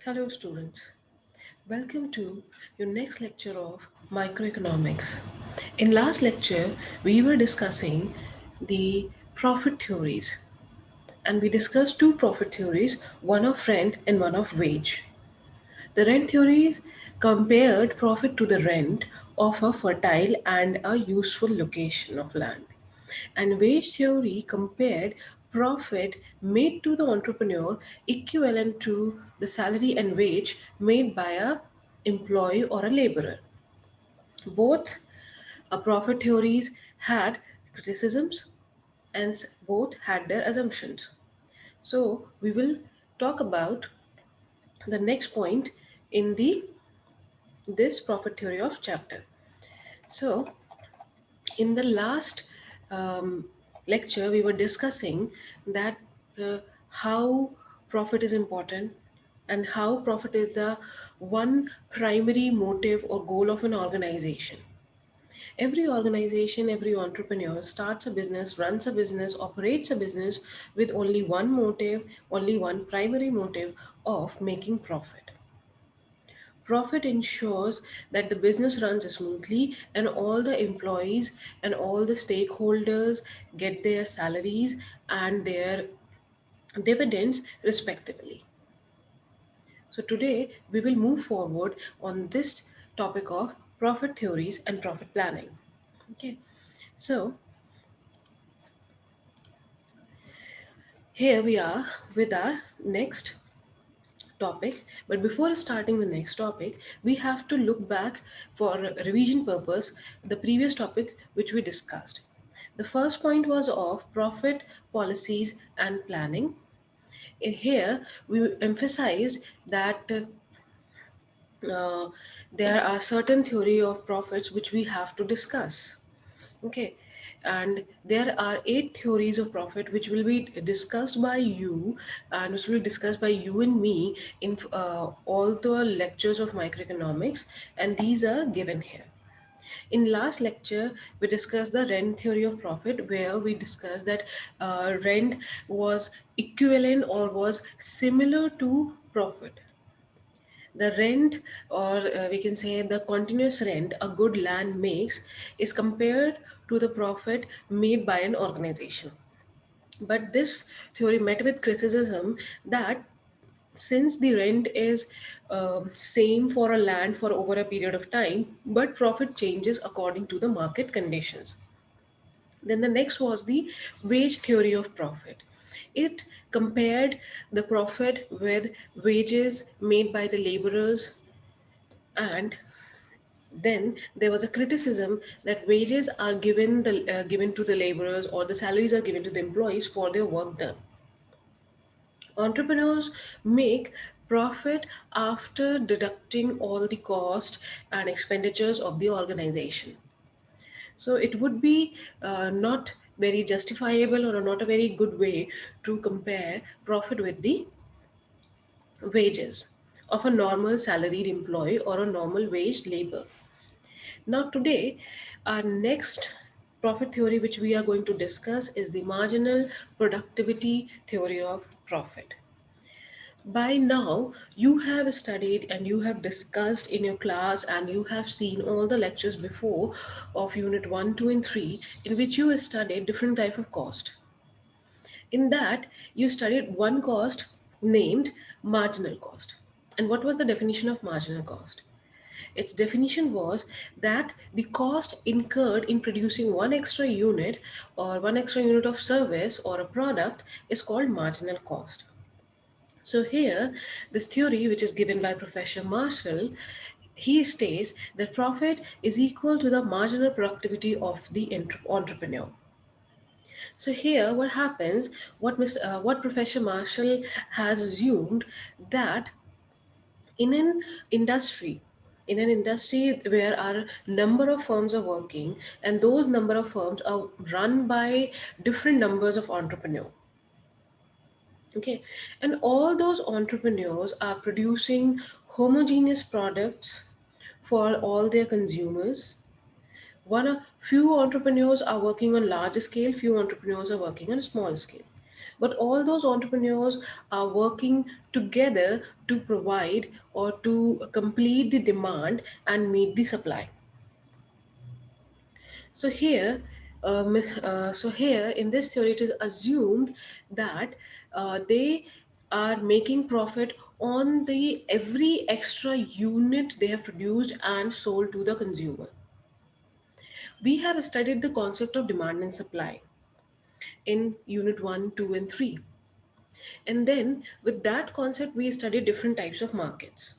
Hello, students. Welcome to your next lecture of microeconomics. In last lecture, we were discussing the profit theories, and we discussed two profit theories, one of rent and one of wage. The rent theory compared profit to the rent of a fertile and a useful location of land. And wage theory compared profit made to the entrepreneur equivalent to the salary and wage made by a employee or a laborer. Both profit theories had criticisms and both had their assumptions. So we will talk about the next point in the this profit theory of chapter. So in the last lecture, we were discussing that how profit is important and how profit is the one primary motive or goal of an organization. Every organization, every entrepreneur starts a business, runs a business, operates a business with only one motive, only one primary motive of making profit. Profit ensures that the business runs smoothly and all the employees and all the stakeholders get their salaries and their dividends respectively. So today we will move forward on this topic of profit theories and profit planning. Okay. So here we are with our next topic, but before starting the next topic we have to look back for revision purpose the previous topic which we discussed. The first point was of profit policies and planning. Here we emphasize that uh, there are certain theory of profits which we have to discuss. Okay, and there are eight theories of profit which will be discussed by you and which will be discussed by you and me in all the lectures of microeconomics, and these are given here. In last lecture, we discussed the rent theory of profit, where we discussed that rent was equivalent or was similar to profit. The rent, or we can say the continuous rent a good land makes, is compared to the profit made by an organization. But this theory met with criticism that since the rent is same for a land for over a period of time, but profit changes according to the market conditions. Then the next was the wage theory of profit. It compared the profit with wages made by the laborers, and then there was a criticism that wages are given to the laborers, or the salaries are given to the employees for their work done. Entrepreneurs make profit after deducting all the cost and expenditures of the organization. So it would be not very justifiable or not a very good way to compare profit with the wages of a normal salaried employee or a normal wage labor. Now, today, our next profit theory, which we are going to discuss, is the marginal productivity theory of profit. By now, you have studied and you have discussed in your class, and you have seen all the lectures before of Unit 1, 2, and 3, in which you studied different type of cost. In that, you studied one cost named marginal cost. And what was the definition of marginal cost? Its definition was that the cost incurred in producing one extra unit or one extra unit of service or a product is called marginal cost. So here, this theory, which is given by Professor Marshall, he states that profit is equal to the marginal productivity of the entrepreneur. So here, what happens? What Professor Marshall has assumed that in an industry in an industry where our number of firms are working, and those number of firms are run by different numbers of entrepreneurs. Okay, and all those entrepreneurs are producing homogeneous products for all their consumers. Few entrepreneurs are working on large scale, few entrepreneurs are working on small scale. But all those entrepreneurs are working together to provide or to complete the demand and meet the supply. So here, so here in this theory, it is assumed that they are making profit on the every extra unit they have produced and sold to the consumer. We have studied the concept of demand and supply in unit 1, 2, and 3. And then with that concept, we studied different types of markets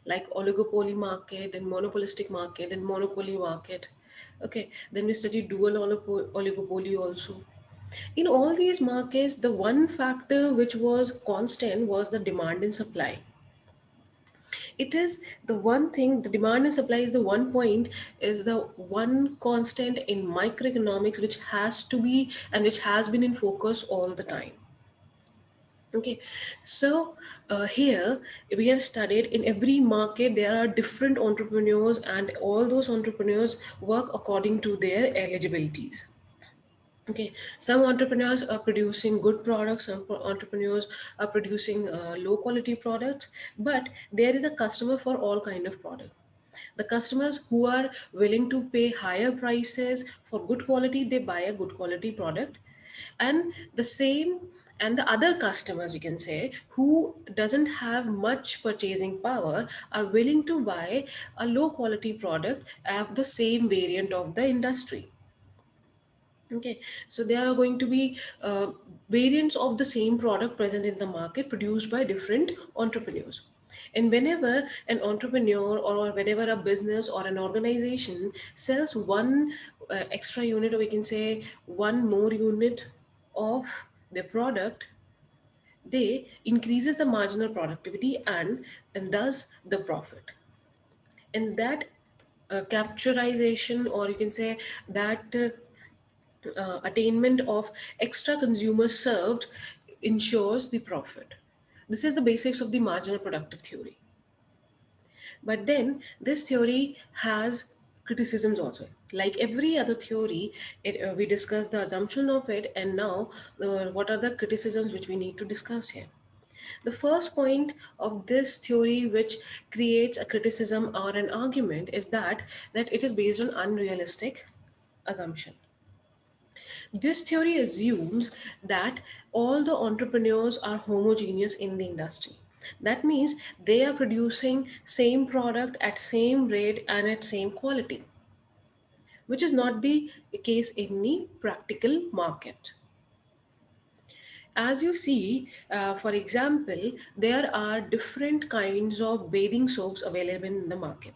like oligopoly market and monopolistic market and monopoly market. Okay, then we studied dual oligopoly also. In all these markets, the one factor which was constant was the demand and supply. It is the one thing, the demand and supply is the one point, is the one constant in microeconomics which has to be and which has been in focus all the time. Okay, so here we have studied in every market there are different entrepreneurs, and all those entrepreneurs work according to their eligibilities. Okay, some entrepreneurs are producing good products, some entrepreneurs are producing low quality products, but there is a customer for all kind of product. The customers who are willing to pay higher prices for good quality, they buy a good quality product. And the same, and the other customers, we can say, who doesn't have much purchasing power, are willing to buy a low quality product of the same variant of the industry. Okay, so there are going to be variants of the same product present in the market produced by different entrepreneurs. And whenever an entrepreneur or whenever a business or an organization sells one extra unit, or we can say one more unit of their product, they increases the marginal productivity and thus the profit. And that capturization, or you can say that attainment of extra consumers served ensures the profit. This is the basics of the marginal productive theory. But then this theory has criticisms also. Like every other theory, we discuss the assumption of it, and now what are the criticisms which we need to discuss here. The first point of this theory which creates a criticism or an argument is that it is based on unrealistic assumption. This theory assumes that all the entrepreneurs are homogeneous in the industry. That means they are producing same product at same rate and at same quality, which is not the case in the practical market. As you see, for example, there are different kinds of bathing soaps available in the market.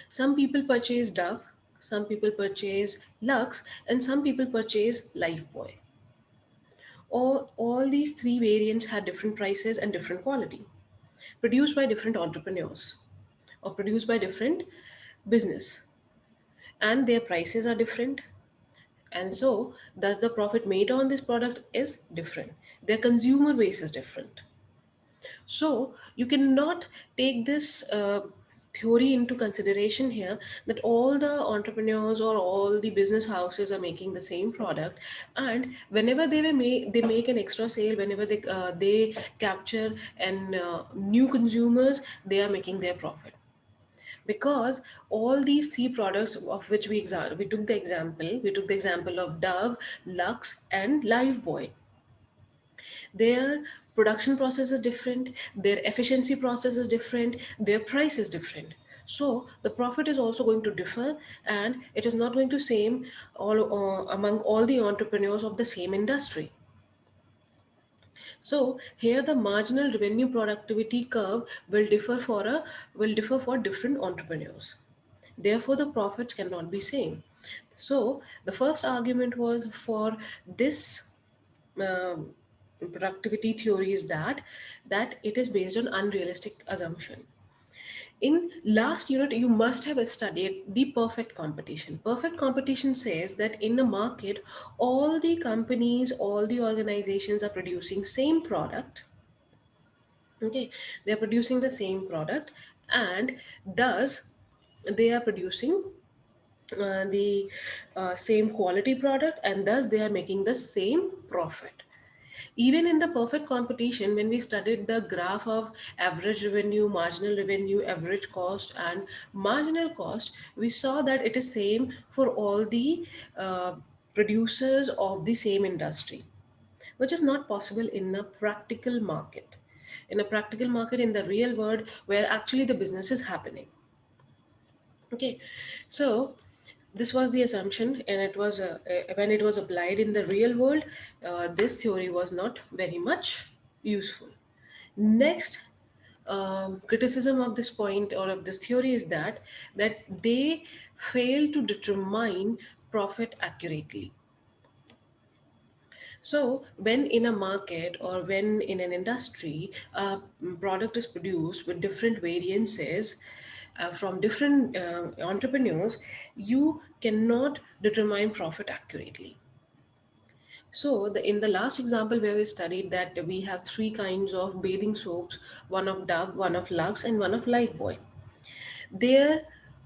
Some people purchase Dove, some people purchase Lux, and some people purchase Lifebuoy. All these three variants had different prices and different quality, produced by different entrepreneurs or produced by different business, and their prices are different. And so, thus the profit made on this product is different. Their consumer base is different. So you cannot take this theory into consideration here, that all the entrepreneurs or all the business houses are making the same product, and whenever they make an extra sale, whenever they capture and new consumers, they are making their profit. Because all these three products of which we took the example of Dove, Lux, and Lifebuoy. Their production process is different, their efficiency process is different, their price is different. So the profit is also going to differ, and it is not going to same all among all the entrepreneurs of the same industry. So here the marginal revenue productivity curve will differ for different entrepreneurs. Therefore, the profits cannot be same. So the first argument was for this um, productivity theory is that it is based on unrealistic assumption. In last unit, you must have studied the perfect competition. Perfect competition says that in the market, all the companies, all the organizations are producing same product. Okay, they are producing the same product, and thus they are producing the same quality product, and thus they are making the same profit. Even in the perfect competition, when we studied the graph of average revenue, average cost, and marginal cost, we saw that it is same for all the uh, producers of the same industry, which is not possible in a practical market. In a practical market, in the real world, where actually the business is happening. Okay, so this was the assumption, and it was when it was applied in the real world, this theory was not very much useful. Next criticism of this point or of this theory is that they fail to determine profit accurately. So, when in a market or when in an industry, a product is produced with different variances from different entrepreneurs, you cannot determine profit accurately. So, in the last example where we studied that we have three kinds of bathing soaps, one of Dove, one of Lux, and one of Lifebuoy. Their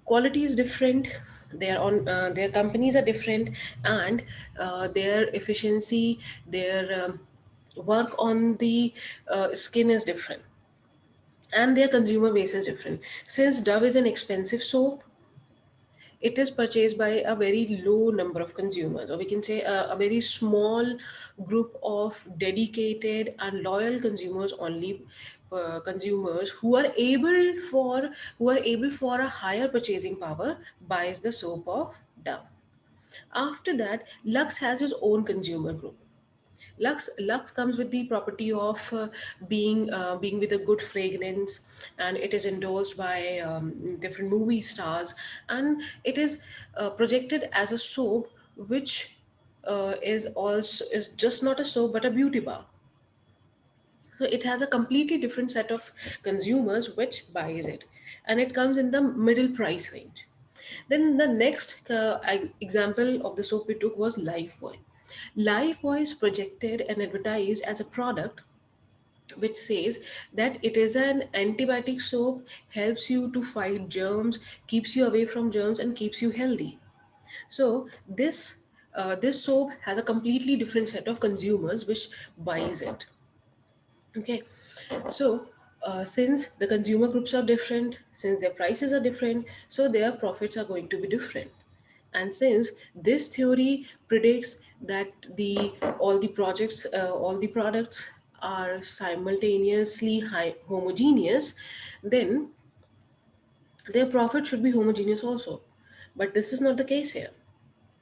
quality is different, their companies are different, and their efficiency, their work on the skin is different, and their consumer base is different. Since Dove is an expensive soap, it is purchased by a very low number of consumers, or we can say a very small group of dedicated and loyal consumers only. Consumers who are able for a higher purchasing power buys the soap of Dove. After that, Lux has his own consumer group. Lux comes with the property of being with a good fragrance, and it is endorsed by different movie stars, and it is projected as a soap, which is just not a soap but a beauty bar. So it has a completely different set of consumers which buys it, and it comes in the middle price range. Then the next example of the soap we took was Lifebuoy. Lifebuoy is projected and advertised as a product which says that it is an antibiotic soap, helps you to fight germs, keeps you away from germs, and keeps you healthy. So this soap has a completely different set of consumers which buys it. Okay, so since the consumer groups are different, since their prices are different, so their profits are going to be different. And since this theory predicts that all the products are simultaneously homogeneous, then their profit should be homogeneous also. But this is not the case here.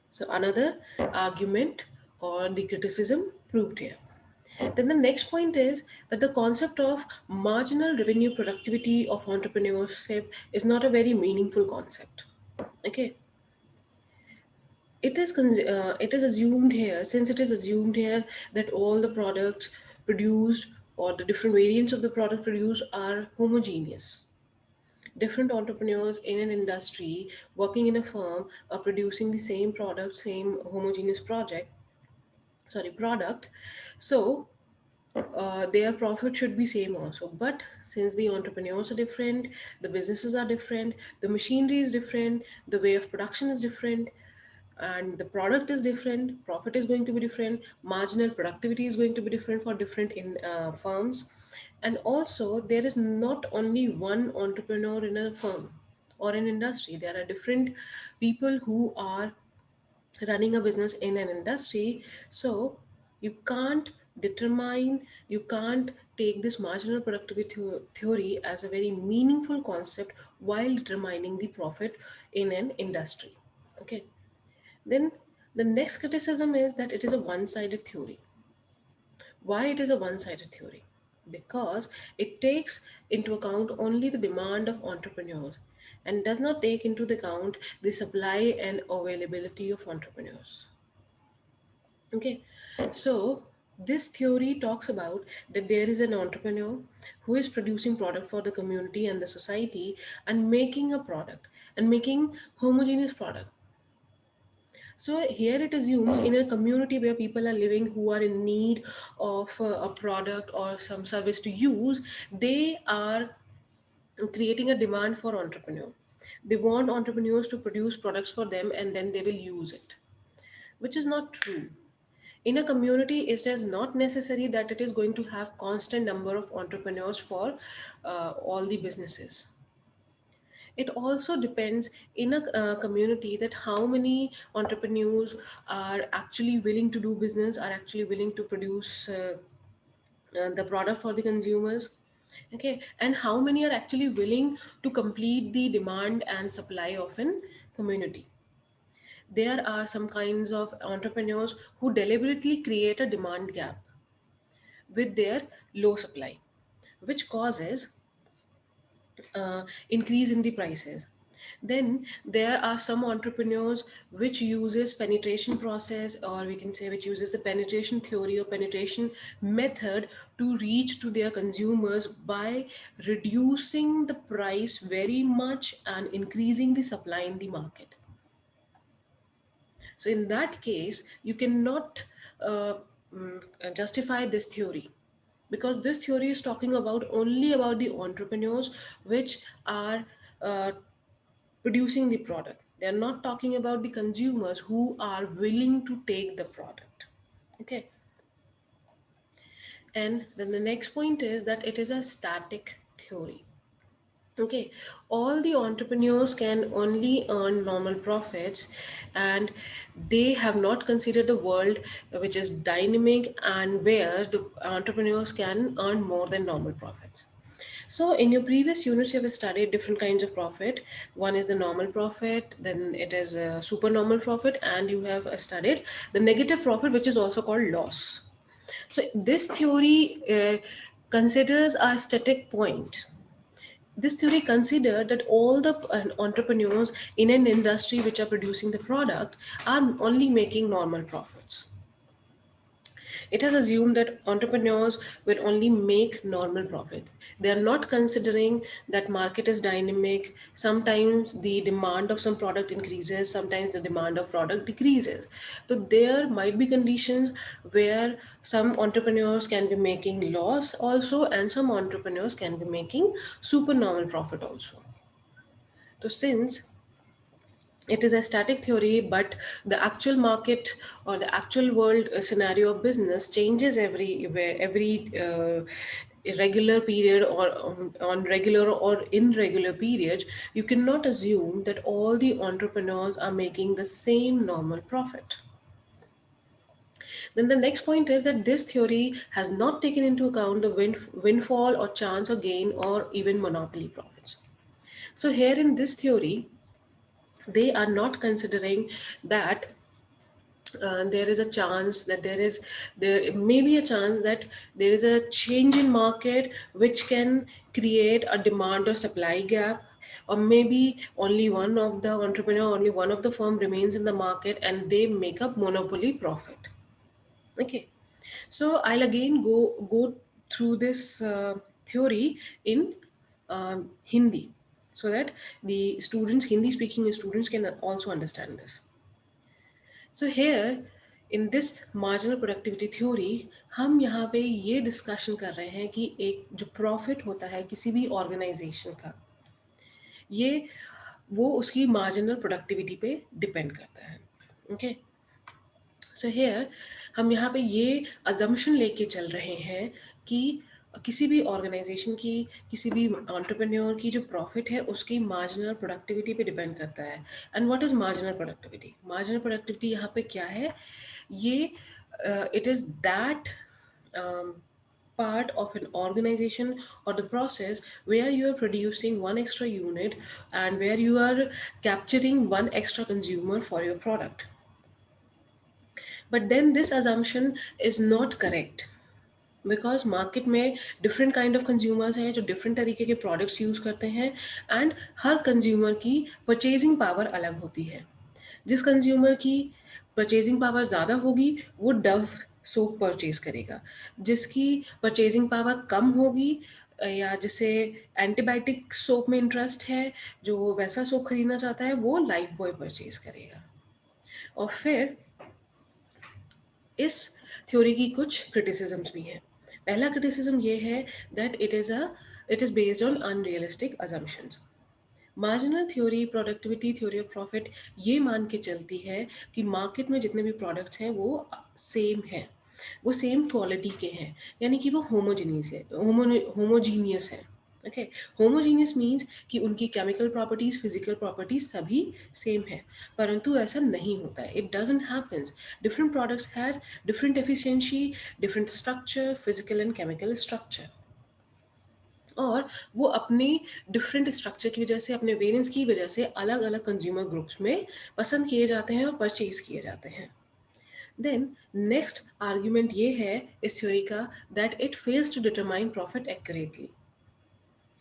So another argument or the criticism proved here. Then the next point is that the concept of marginal revenue productivity of entrepreneurship is not a very meaningful concept. Okay, it is assumed here, since it is assumed here that all the products produced or the different variants of the product produced are homogeneous. Different entrepreneurs in an industry working in a firm are producing the same product, same homogeneous product. So their profit should be same also, but since the entrepreneurs are different, the businesses are different, the machinery is different, the way of production is different, and the product is different, profit is going to be different, marginal productivity is going to be different for different in firms. And also there is not only one entrepreneur in a firm or an industry, there are different people who are running a business in an industry. So you can't you can't take this marginal productivity theory as a very meaningful concept while determining the profit in an industry. Okay, then the next criticism is that it is a one-sided theory. Why it is a one-sided theory? Because it takes into account only the demand of entrepreneurs and does not take into account the supply and availability of entrepreneurs. Okay, so this theory talks about that there is an entrepreneur who is producing product for the community and the society and making a product and making homogeneous product. So here it assumes in a community where people are living who are in need of a product or some service to use, they are creating a demand for entrepreneur. They want entrepreneurs to produce products for them and then they will use it, which is not true. In a community, it is not necessary that it is going to have constant number of entrepreneurs for all the businesses. It also depends in a community that how many entrepreneurs are actually willing to do business, are actually willing to produce the product for the consumers. Okay, and how many are actually willing to complete the demand and supply of an community. There are some kinds of entrepreneurs who deliberately create a demand gap with their low supply, which causes increase in the prices. Then there are some entrepreneurs which uses penetration process, or we can say which uses the penetration theory or penetration method to reach to their consumers by reducing the price very much and increasing the supply in the market. So in that case, you cannot uh, justify this theory, because this theory is talking about only about the entrepreneurs which are uh, producing the product. They are not talking about the consumers who are willing to take the product. Okay. And then the next point is that it is a static theory. Okay, all the entrepreneurs can only earn normal profits, and they have not considered the world which is dynamic and where the entrepreneurs can earn more than normal profits. So, in your previous units, you have studied different kinds of profit. One is the normal profit, then it is a supernormal profit, and you have studied the negative profit, which is also called loss. So, this theory considers a static point. This theory considered that all the entrepreneurs in an industry which are producing the product are only making normal profits. It has assumed that entrepreneurs will only make normal profits. They are not considering that market is dynamic. Sometimes the demand of some product increases, sometimes the demand of product decreases. So there might be conditions where some entrepreneurs can be making loss also, and some entrepreneurs can be making super normal profit also. So since it is a static theory, but the actual market or the actual world scenario of business changes every irregular period, or on regular or irregular periods. You cannot assume that all the entrepreneurs are making the same normal profit. Then the next point is that this theory has not taken into account the windfall or chance of gain or even monopoly profits. So here in this theory, they are not considering that there is a chance that there may be a chance that there is a change in market which can create a demand or supply gap, or maybe only one of the entrepreneur, only one of the firm remains in the market and they make up monopoly profit. Okay, so I'll again go through this theory in Hindi, so that the students, Hindi speaking students, can also understand this. So here in this marginal productivity theory, हम यहाँ पे ये discussion कर रहे हैं कि एक जो प्रॉफिट होता है किसी भी ऑर्गेनाइजेशन का, ये वो उसकी मार्जिनल प्रोडक्टिविटी पे डिपेंड करता है. ओके, सो हेयर हम यहाँ पे ये अजम्पशन लेके चल रहे हैं कि किसी भी ऑर्गेनाइजेशन की, किसी भी एंटरप्रेन्योर की जो प्रॉफिट है उसकी मार्जिनल प्रोडक्टिविटी पे डिपेंड करता है. And what is marginal productivity? Marginal productivity यहाँ पे क्या है? ये it is that part of an organization or the process where you are producing one extra unit and where you are capturing one extra consumer for your product. But then this assumption is not correct, because market में different kind of consumers हैं जो different तरीके के products use करते हैं, and her consumer की purchasing power अलग होती है. जिस कंज्यूमर की परचेजिंग पावर ज़्यादा होगी वो डव सोप परचेज करेगा. जिसकी परचेजिंग पावर कम होगी या जिसे एंटीबायोटिक सोप में इंटरेस्ट है, जो वैसा सोप खरीदना चाहता है, वो लाइफ बॉय परचेज करेगा. और फिर इस थ्योरी की कुछ क्रिटिसिजम्स भी हैं. पहला क्रिटिसिज्म ये है that it is based on unrealistic assumptions. Marginal theory, productivity theory of profit ये मान के चलती है कि मार्केट में जितने भी प्रोडक्ट्स हैं वो सेम हैं, वो सेम क्वालिटी के हैं, यानी कि वो होमोजीनियस है, होमोजीनियस है। ओके, होमोजीनियस मीन्स कि उनकी केमिकल प्रॉपर्टीज, फिजिकल प्रॉपर्टीज सभी सेम है, परंतु ऐसा नहीं होता है, it doesn't happens. Different products have different efficiency, different structure, physical and chemical structure, और वो अपने डिफरेंट स्ट्रक्चर की वजह से, अपने वेरिएंस की वजह से अलग अलग कंज्यूमर ग्रुप्स में पसंद किए जाते हैं और परचेज किए जाते हैं। देन नेक्स्ट आर्ग्यूमेंट ये है इस थ्योरी का, that it fails to determine profit accurately.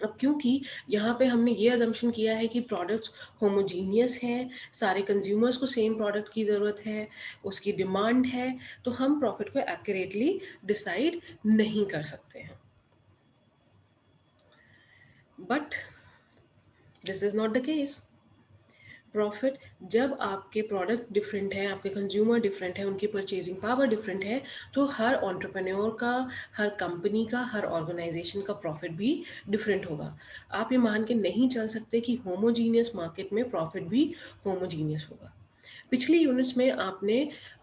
अब क्योंकि यहाँ पे हमने ये अजम्पशन किया है कि प्रोडक्ट्स होमोजीनियस हैं, सारे कंज्यूमर्स को सेम प्रोडक्ट की ज़रूरत है, उसकी डिमांड है, तो हम प्रॉफिट को एक्यूरेटली डिसाइड नहीं कर सकते हैं। But this is not the case. Profit, जब आपके प्रोडक्ट डिफरेंट हैं, आपके कंज्यूमर डिफरेंट हैं, उनकी परचेजिंग पावर डिफरेंट है, तो हर एंटरप्रेन्योर का, हर कंपनी का, हर ऑर्गेनाइजेशन का प्रॉफिट भी डिफरेंट होगा। आप ये मान के नहीं चल सकते कि होमोजीनियस मार्केट में प्रॉफिट भी होमोजीनियस होगा। पिछली यूनिट्स में आपने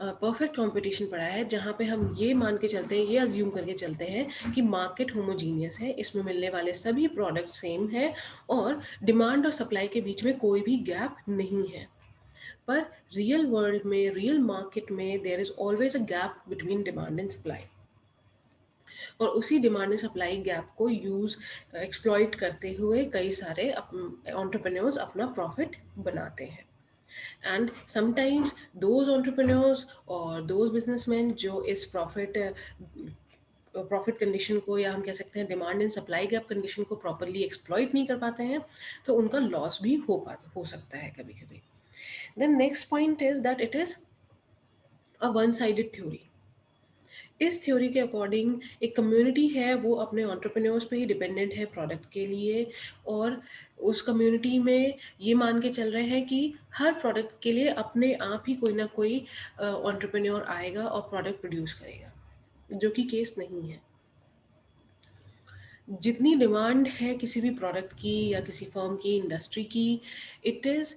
परफेक्ट कंपटीशन पढ़ा है, जहाँ पे हम ये मान के चलते हैं, ये अज्यूम करके चलते हैं कि मार्केट होमोजीनियस है, इसमें मिलने वाले सभी प्रोडक्ट सेम है और डिमांड और सप्लाई के बीच में कोई भी गैप नहीं है। पर रियल वर्ल्ड में, रियल मार्केट में there is always a gap between demand and supply, और उसी डिमांड एंड सप्लाई गैप को यूज एक्सप्लॉइट करते हुए कई सारे एंटरप्रेन्योर्स अपना प्रॉफिट बनाते हैं। एंड समटाइम्स दोज एंटरप्रेन्योर्स और दोज बिजनेसमैन जो इस प्रॉफिट कंडीशन को, या हम कह सकते हैं demand and supply gap condition को प्रॉपरली एक्सप्लॉइट नहीं कर पाते हैं, तो उनका लॉस भी हो सकता है कभी कभी। Then next point is that it is a one sided theory. इस थ्योरी के अकॉर्डिंग एक कम्युनिटी है वो अपने एंटरप्रेन्योर्स पे ही डिपेंडेंट है प्रोडक्ट के लिए, और उस कम्युनिटी में ये मान के चल रहे हैं कि हर प्रोडक्ट के लिए अपने आप ही कोई ना कोई एंटरप्रेन्योर आएगा और प्रोडक्ट प्रोड्यूस करेगा, जो कि केस नहीं है। जितनी डिमांड है किसी भी प्रोडक्ट की या किसी फर्म की, इंडस्ट्री की, it is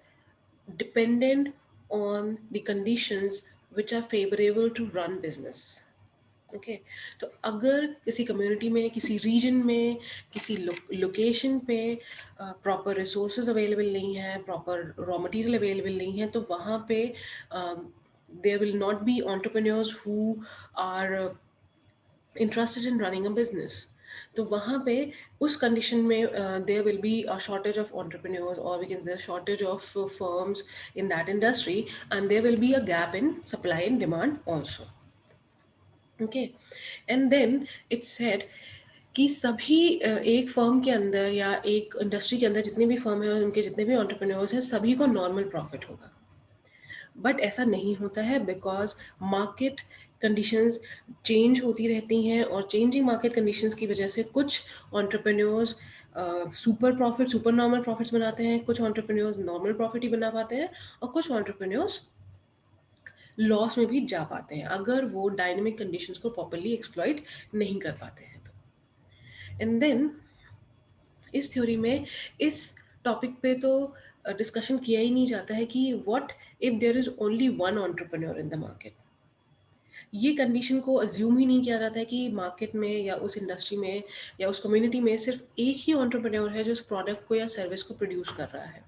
dependent on the conditions which are favourable to run business. Okay, तो अगर किसी कम्युनिटी में, किसी रीजन में, किसी लोकेशन पे प्रॉपर रिसोर्सेज अवेलेबल नहीं है, प्रॉपर रॉ मटेरियल अवेलेबल नहीं है, तो वहाँ पे there will not be entrepreneurs who are interested in running a business. तो वहाँ पे उस कंडीशन में there will be a shortage of entrepreneurs, और we can say shortage of firms in that industry, and there will be a gap in supply and demand also. Okay, and then it's said कि सभी एक firm के अंदर या एक industry के अंदर जितने भी फर्म है और उनके जितने भी एंटरप्रेन्योर्स हैं, सभी को नॉर्मल प्रॉफिट होगा। बट ऐसा नहीं होता है, बिकॉज मार्केट कंडीशंस चेंज होती रहती हैं, और चेंजिंग मार्केट कंडीशंस की वजह से कुछ entrepreneurs super profit, super normal profits बनाते हैं, कुछ एंटरप्रेन्योर्स नॉर्मल प्रॉफिट ही बना पाते हैं, और कुछ एंटरप्रेन्योर्स लॉस में भी जा पाते हैं अगर वो डायनेमिक कंडीशंस को प्रॉपरली एक्सप्लॉइट नहीं कर पाते हैं तो। एंड देन इस थ्योरी में इस टॉपिक पे तो डिस्कशन किया ही नहीं जाता है कि what if there is only one entrepreneur in the market. ये कंडीशन को अज्यूम ही नहीं किया जाता है कि मार्केट में या उस इंडस्ट्री में या उस कम्युनिटी में सिर्फ एक ही एंटरप्रेन्योर है जो उस प्रोडक्ट को या सर्विस को प्रोड्यूस कर रहा है,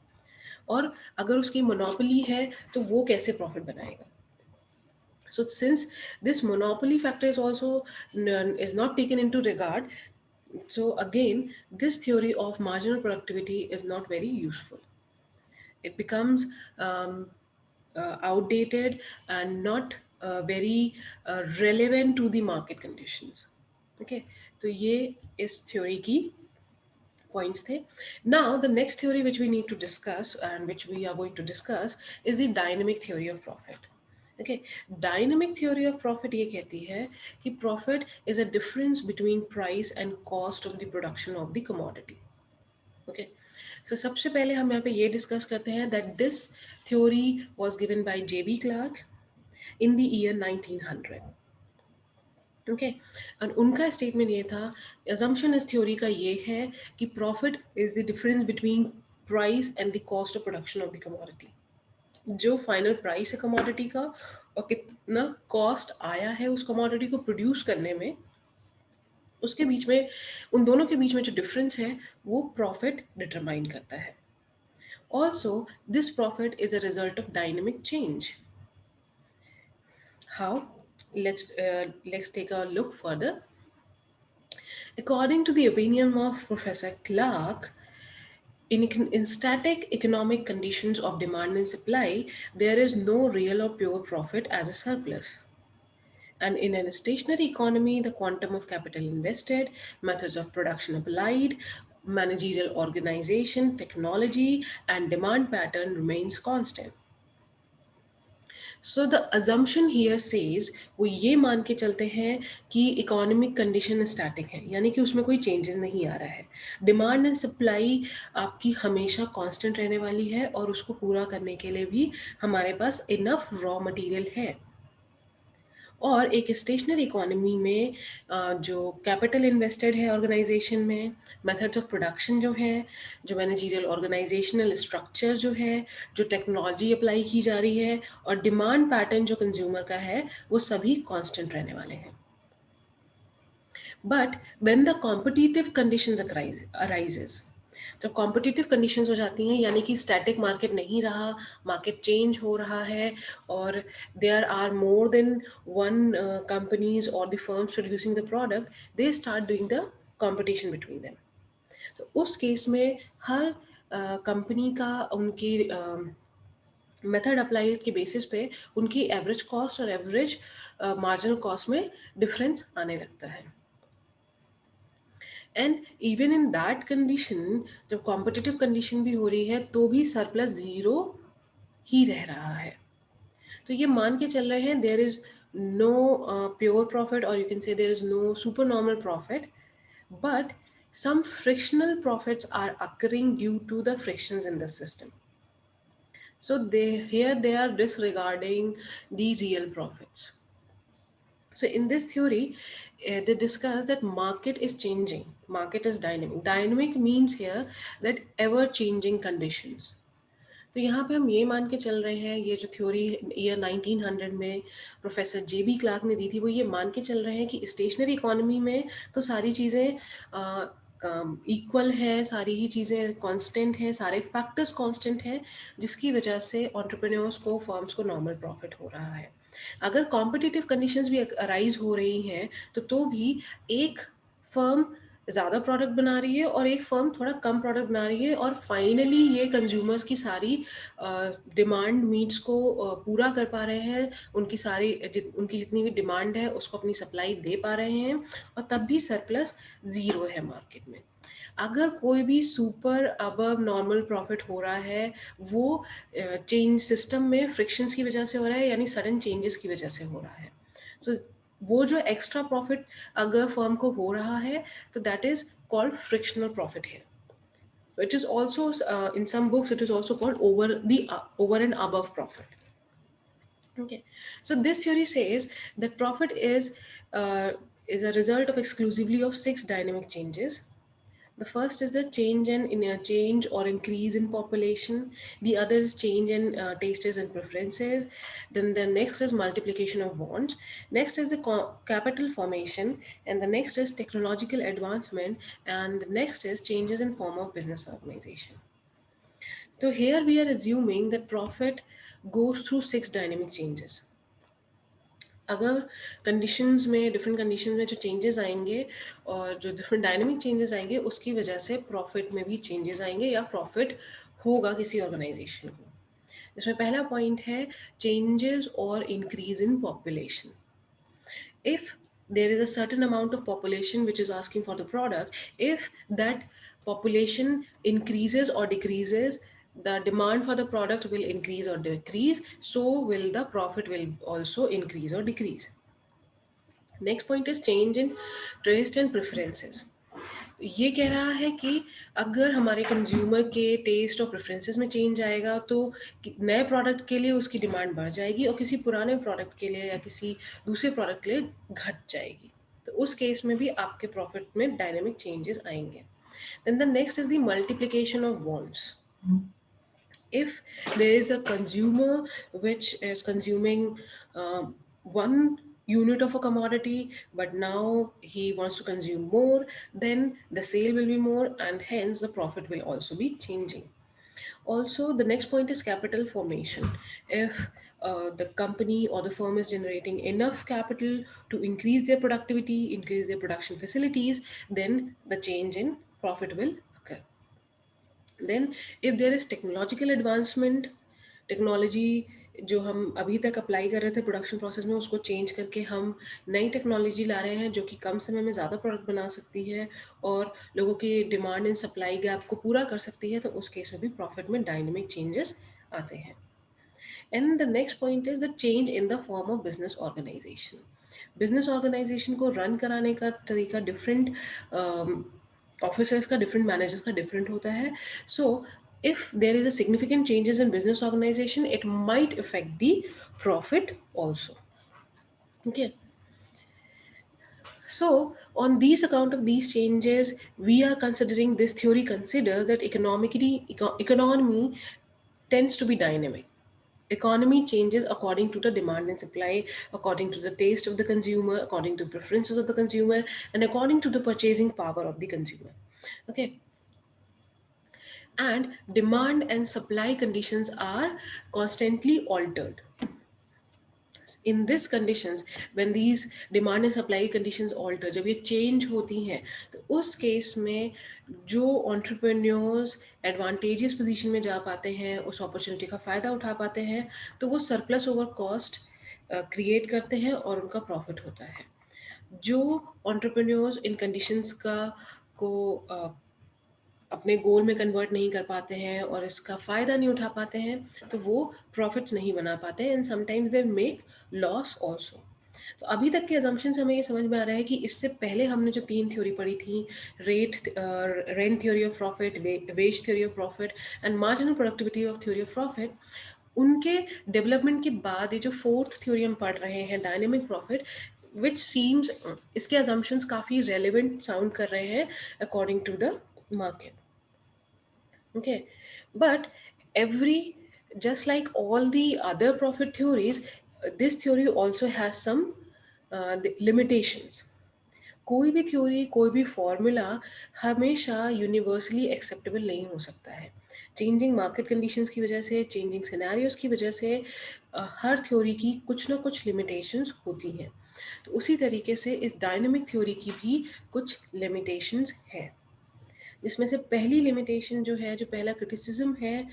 और अगर उसकी मोनोपोली है तो वो कैसे प्रॉफिट बनाएगा। So since this monopoly factor is also is not taken into regard, so again this theory of marginal productivity is not very useful. It becomes outdated and not very relevant to the market conditions. Okay, तो ये इस theory की points the. Now the next theory which we need to discuss and which we are going to discuss is the dynamic theory of profit. Okay, dynamic theory of profit ये कहती है कि profit is a difference between price and cost of the production of the commodity. Okay, so सबसे पहले हम यहाँ पे ये डिस्कस करते हैं that this theory was given by J.B. Clark in the year 1900. Okay, और उनका स्टेटमेंट ये था, assumption इस थ्योरी का ये है कि profit is the difference between price and the cost of production of the commodity. जो फाइनल प्राइस है कमोडिटी का और कितना कॉस्ट आया है उस कमोडिटी को प्रोड्यूस करने में, उसके बीच में, उन दोनों के बीच में जो डिफरेंस है वो प्रॉफिट डिटरमाइन करता है। Also this profit is a result of dynamic change. How? Let's take a look further. According to the opinion of Professor Clark, in static economic conditions of demand and supply, there is no real or pure profit as a surplus. And in a stationary economy, the quantum of capital invested, methods of production applied, managerial organization, technology, and demand pattern remains constant. So the assumption here says, वो ये मान के चलते हैं कि economic condition static है, यानी कि उसमें कोई चेंजेस नहीं आ रहा है। डिमांड एंड सप्लाई आपकी हमेशा कांस्टेंट रहने वाली है और उसको पूरा करने के लिए भी हमारे पास इनफ रॉ मटेरियल है। और एक स्टेशनरी इकोनॉमी में जो कैपिटल इन्वेस्टेड है ऑर्गेनाइजेशन में, मेथड्स ऑफ प्रोडक्शन जो है, जो मैनेजरियल ऑर्गेनाइजेशनल स्ट्रक्चर जो है, जो टेक्नोलॉजी अप्लाई की जा रही है और डिमांड पैटर्न जो कंज्यूमर का है, वो सभी कांस्टेंट रहने वाले हैं। But when the competitive conditions arises, जब कॉम्पिटिटिव कंडीशंस हो जाती हैं, यानी कि स्टैटिक मार्केट नहीं रहा, मार्केट चेंज हो रहा है और there are more than one companies और the firms producing the product, they start doing the competition between them. तो उस केस में हर कंपनी का उनकी मेथड अप्लाई के बेसिस पे उनकी एवरेज कॉस्ट और एवरेज मार्जिनल कॉस्ट में डिफरेंस आने लगता है। And even in that condition, जब कॉम्पिटिटिव कंडीशन भी हो रही है तो भी सरप्लस जीरो ही रह रहा है। तो ये मान के चल रहे हैं there is no pure profit और you can say there is no super normal profit, but some frictional profits are occurring due to the frictions in the system. So they are disregarding the real profits. So in this theory, they discuss that market is changing, market is dynamic. Dynamic means here that ever changing conditions. तो यहाँ पे हम ये मान के चल रहे हैं, ये जो थ्योरी ईयर 1900 में प्रोफेसर जे बी क्लार्क ने दी थी, वो ये मान के चल रहे हैं कि स्टेशनरी इकोनॉमी में तो सारी चीज़ें इक्वल हैं, सारी ही चीज़ें कांस्टेंट हैं, सारे फैक्टर्स कांस्टेंट हैं, जिसकी वजह से एंटरप्रेन्योर्स को, फर्म्स को नॉर्मल प्रॉफिट हो रहा है। अगर कॉम्पिटिटिव कंडीशंस भी अराइज हो रही हैं तो भी एक फर्म ज़्यादा प्रोडक्ट बना रही है और एक फर्म थोड़ा कम प्रोडक्ट बना रही है और फाइनली ये कंज्यूमर्स की सारी डिमांड मीट्स को पूरा कर पा रहे हैं, उनकी जितनी भी डिमांड है उसको अपनी सप्लाई दे पा रहे हैं और तब भी सरप्लस ज़ीरो है मार्केट में। अगर कोई भी सुपर अबव नॉर्मल प्रॉफिट हो रहा है, वो चेंज सिस्टम में फ्रिक्शंस की वजह से हो रहा है, यानी सडन चेंजेस की वजह से हो रहा है। सो वो जो एक्स्ट्रा प्रॉफिट अगर फर्म को हो रहा है तो that is called frictional profit है। It is also in some books it is also called over and above profit. Okay, so this theory says that profit uh, is a result of exclusively of six dynamic changes. The first is the change or increase in population. The other is change in tastes and preferences. Then the next is multiplication of wants. Next is the capital formation, and the next is technological advancement, and the next is changes in form of business organization. So here we are assuming that profit goes through six dynamic changes. अगर conditions में, different conditions में जो changes आएंगे और जो different dynamic changes आएंगे उसकी वजह से प्रॉफिट में भी चेंजेस आएंगे या प्रॉफिट होगा किसी ऑर्गेनाइजेशन को। इसमें पहला पॉइंट है चेंजेस और increase in population. If there is a certain amount of population which is asking for the product, if that population increases or decreases, the demand for the product will increase or decrease, so will the profit will also increase or decrease. Next point is change in taste and preferences. ये कह रहा है कि अगर हमारे consumer के test और preferences में चेंज आएगा तो नए प्रोडक्ट के लिए उसकी डिमांड बढ़ जाएगी और किसी पुराने प्रोडक्ट के लिए या किसी दूसरे प्रोडक्ट के लिए घट जाएगी। तो उस केस में भी आपके प्रॉफिट में डायनेमिक चेंजेस आएंगे। Then the next is the multiplication of wants. If there is a consumer which is consuming one unit of a commodity, but now he wants to consume more, then the sale will be more, and hence the profit will also be changing. Also, the next point is capital formation. If the company or the firm is generating enough capital to increase their productivity, increase their production facilities, then the change in profit will occur. Then if there is technological advancement, technology जो हम अभी तक apply कर रहे थे production process में, उसको change करके हम नई टेक्नोलॉजी ला रहे हैं जो कि कम समय में ज़्यादा प्रोडक्ट बना सकती है और लोगों की डिमांड एंड सप्लाई गैप को पूरा कर सकती है, तो उस केस में भी प्रॉफिट में डायनेमिक चेंजेस आते हैं. And the next point is the change in the form of business organisation. Business organisation को रन कराने का तरीका डिफरेंट ऑफिसर्स का, डिफरेंट मैनेजर्स का डिफरेंट होता है. सो if there is a significant changes in business organization, it might affect the profit also. Okay, so on these account of these changes, we are considering, this theory considers that economy tends to be dynamic. Economy changes according to the demand and supply, according to the taste of the consumer, according to preferences of the consumer, and according to the purchasing power of the consumer. Okay, and demand and supply conditions are constantly altered. In this conditions, when these demand and supply conditions alter, जब ये change होती हैं, तो उस case में जो entrepreneurs advantageous position में जा पाते हैं, उस opportunity का फ़ायदा उठा पाते हैं, तो वो surplus over cost create करते हैं और उनका profit होता है. जो entrepreneurs इन conditions का को अपने गोल में कन्वर्ट नहीं कर पाते हैं और इसका फ़ायदा नहीं उठा पाते हैं, तो वो प्रॉफिट्स नहीं बना पाते हैं, and sometimes they make loss also. तो अभी तक के अजम्पशन से हमें ये समझ में आ रहा है कि इससे पहले हमने जो 3 थ्योरी पढ़ी थी, rent theory of profit, wage theory of profit and marginal productivity of theory of profit, उनके डेवलपमेंट के बाद ये जो फोर्थ थ्योरी हम पढ़ रहे हैं, डायनेमिक प्रॉफिट, विच सीम्स, इसके अजम्पशंस काफ़ी रेलिवेंट साउंड कर रहे हैं according to the market. Okay, but every, just like all the other profit theories, this theory also has some limitations. कोई भी थ्योरी, कोई भी फॉर्मूला हमेशा यूनिवर्सली एक्सेप्टेबल नहीं हो सकता है. चेंजिंग मार्केट कंडीशंस की वजह से, चेंजिंग सिनेरियोज की वजह से हर थ्योरी की कुछ ना कुछ लिमिटेशंस होती हैं. तो उसी तरीके से इस डायनेमिक थ्योरी की भी कुछ लिमिटेशंस है, जिसमें से पहली लिमिटेशन जो है, जो पहला क्रिटिसिज्म है,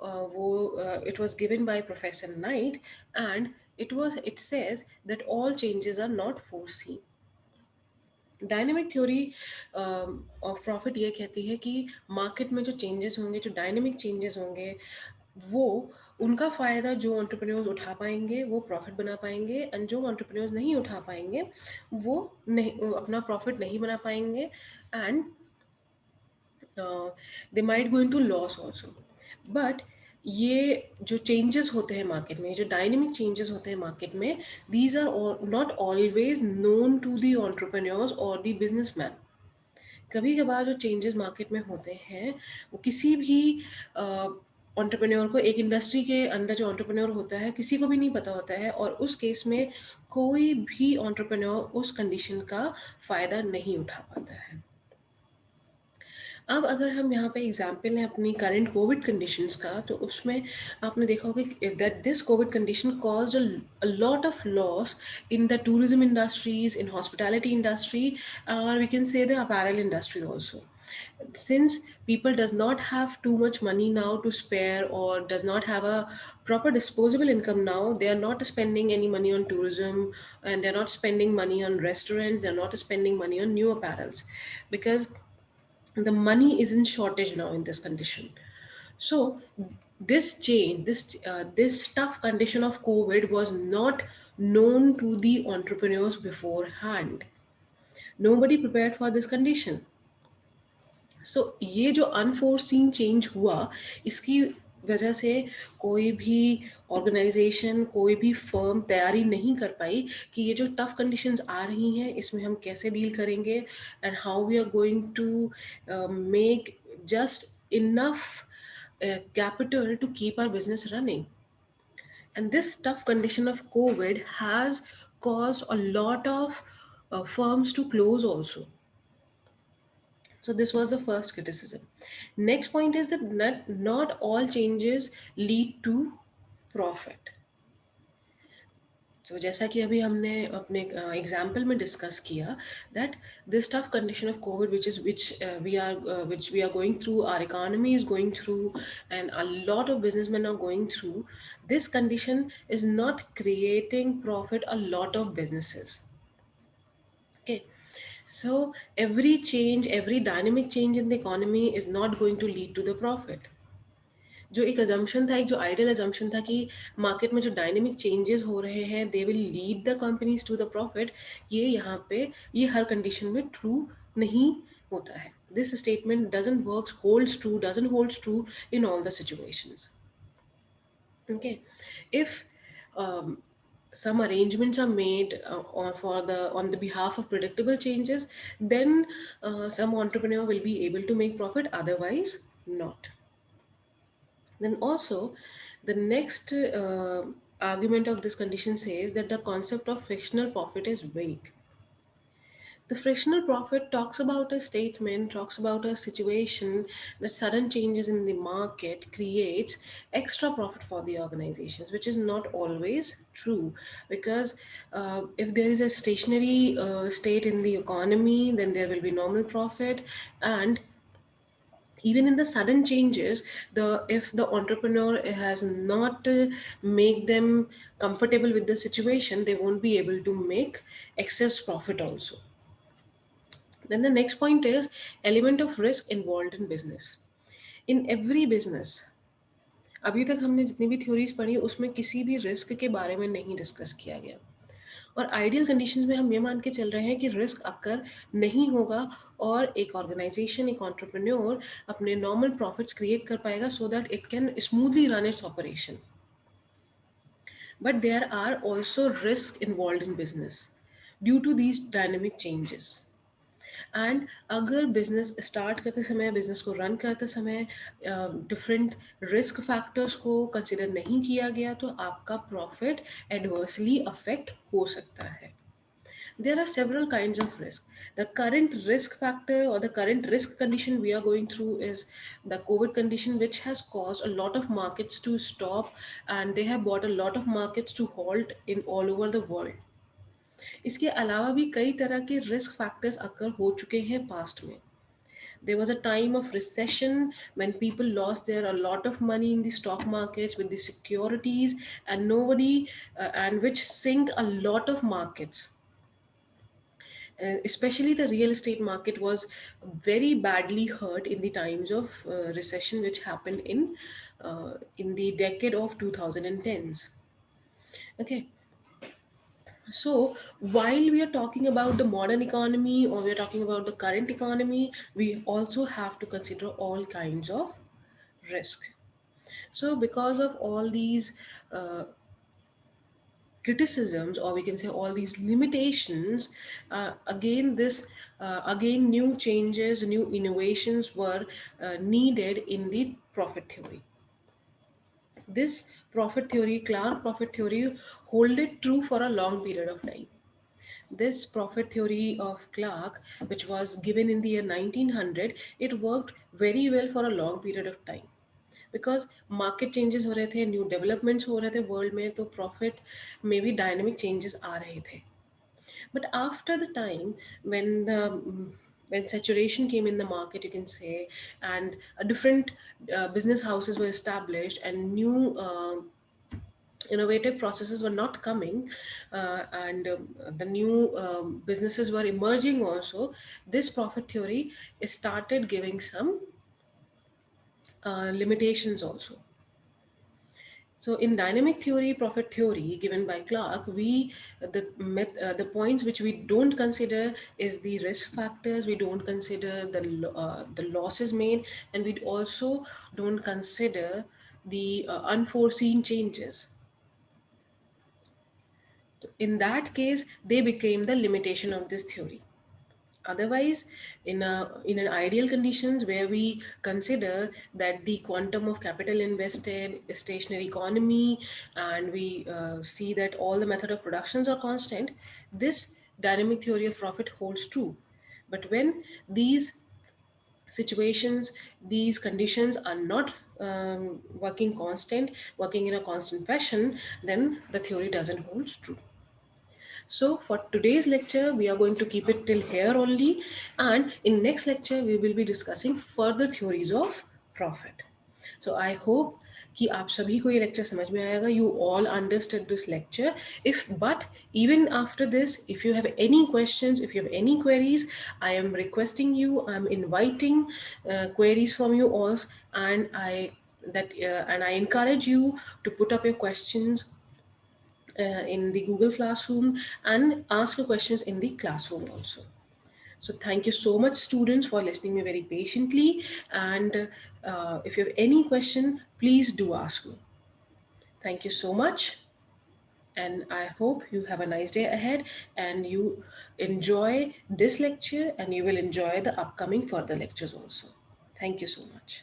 वो it was given by professor Knight, and it says that all changes are not foreseen. Dynamic theory of profit ये कहती है कि मार्केट में जो चेंजेस होंगे, जो डायनेमिक चेंजेस होंगे, वो उनका फ़ायदा जो एंटरप्रेन्योर्स उठा पाएंगे वो प्रॉफिट बना पाएंगे, एंड जो एंटरप्रेन्योर्स नहीं उठा पाएंगे वो नहीं, अपना प्रॉफिट नहीं बना पाएंगे, and they might go into loss also. But ये जो चेंजेस होते हैं मार्केट में, जो डायनेमिक चेंजेस होते हैं मार्केट में, these are not always known to the entrepreneurs और दी बिजनेसमैन. कभी कभार जो चेंजेस मार्केट में होते हैं वो किसी भी एंटरप्रेन्योर को, एक इंडस्ट्री के अंदर जो एंटरप्रेन्योर होता है, किसी को भी नहीं पता होता है, और उस केस में कोई भी एंटरप्रेन्योर उस कंडीशन का फ़ायदा नहीं उठा पाता है. अब अगर हम यहाँ पे एग्जाम्पल लें अपनी करंट कोविड कंडीशंस का, तो उसमें आपने देखा होगा कि that this COVID condition caused a lot of loss in the tourism industries, in hospitality industry, और we can say the apparel industry also. Since people does not have too much money now to spare, or does not have a proper disposable income now, they are not spending any money on tourism, and they're not spending money on restaurants, they're not spending money on new apparels, because the money is in shortage now in this condition. So this change, this tough condition of COVID was not known to the entrepreneurs beforehand. Nobody prepared for this condition. सो ये जो unforeseen change हुआ, इसकी वजह से कोई भी organisation, कोई भी फर्म तैयारी नहीं कर पाई कि ये जो टफ कंडीशंस आ रही हैं इसमें हम कैसे डील करेंगे, and how we are going to make just enough capital to keep our business running. And this tough condition of COVID has caused a lot of firms to close also. So this was the first criticism. Next point is that not all changes lead to profit. So जैसा कि अभी हमने अपने example में discuss किया that this tough condition of COVID which we are going through, our economy is going through, and a lot of businessmen are going through, this condition is not creating profit a lot of businesses. Okay, so every change, every dynamic change in the economy is not going to lead to the profit. जो एक assumption था, एक जो ideal assumption था कि market में जो dynamic changes हो रहे हैं they will lead the companies to the profit, ये यहाँ पे ये हर कंडीशन में ट्रू नहीं होता है. This statement doesn't works holds true, doesn't holds true in all the situations. Okay, if some arrangements are made on the behalf of predictable changes, then some entrepreneur will be able to make profit, otherwise not. Then also, the next argument of this condition says that the concept of frictional profit is vague. The frictional profit talks about a statement, talks about a situation that sudden changes in the market creates extra profit for the organizations, which is not always true, because if there is a stationary state in the economy, then there will be normal profit. And even in the sudden changes, the if the entrepreneur has not make them comfortable with the situation, they won't be able to make excess profit also. Then the next point is element of risk involved in business. In every business, अभी तक हमने जितनी भी theories पढ़ी उसमें किसी भी risk के बारे में नहीं डिस्कस किया गया. और आइडियल कंडीशंस में हम ये मान के चल रहे हैं कि रिस्क अकर नहीं होगा और एक ऑर्गेनाइजेशन, एक एंटरप्रेन्योर अपने नॉर्मल प्रॉफिट्स क्रिएट कर पाएगा so that it can smoothly run its operation. But there are also risk involve in business due to these dynamic changes. And अगर बिजनेस स्टार्ट करते समय, बिजनेस को रन करते समय डिफरेंट रिस्क फैक्टर्स को consider नहीं किया गया तो आपका प्रॉफिट एडवर्सली अफेक्ट हो सकता है. There are several kinds of risk. The current risk factor or the current risk condition we are going through is the COVID condition, which has caused a lot of markets to stop, and they have brought a lot of markets to halt in all over the world. इसके अलावा भी कई तरह के risk factors अकर हो चुके हैं past में. There was a time of recession when people lost their a lot of money in the stock markets with the securities, and nobody and which sink a lot of markets. Especially the real estate market was very badly hurt in the times of recession which happened in the decade of 2010s. Okay, so while we are talking about the modern economy or we are talking about the current economy, we also have to consider all kinds of risk. So because of all these criticisms, or we can say all these limitations, again new changes, new innovations were needed in the profit theory. This profit theory, Clark profit theory, hold it true for a long period of time. This profit theory of Clark, which was given in the year 1900, it worked very well for a long period of time. Because market changes हो रहे थे, new developments हो रहे थे world में, तो profit में भी डायनेमिक चेंजेस आ रहे थे. But after the time when saturation came in the market, you can say, and a different business houses were established and new innovative processes were not coming, and the new businesses were emerging also, this profit theory started giving some limitations also. So in dynamic theory, profit theory given by Clark, the points which we don't consider is the risk factors. We don't consider the losses made, and we also don't consider the unforeseen changes. In that case, they became the limitation of this theory. Otherwise, in an ideal conditions where we consider that the quantum of capital invested is stationary economy, and we see that all the method of productions are constant, this dynamic theory of profit holds true. But when these situations, these conditions are not working in a constant fashion, then the theory doesn't hold true. So for today's lecture, we are going to keep it till here only, and in next lecture we will be discussing further theories of profit. So I hope कि आप सभी को ये lecture समझ में आएगा. You all understood this lecture. But even after this, if you have any questions, if you have any queries, I am requesting you, I'm inviting queries from you all, and I encourage you to put up your questions in the Google Classroom and ask your questions in the classroom also. So thank you so much, students, for listening me very patiently. And if you have any question, please do ask me. Thank you so much. And I hope you have a nice day ahead and you enjoy this lecture and you will enjoy the upcoming further lectures also. Thank you so much.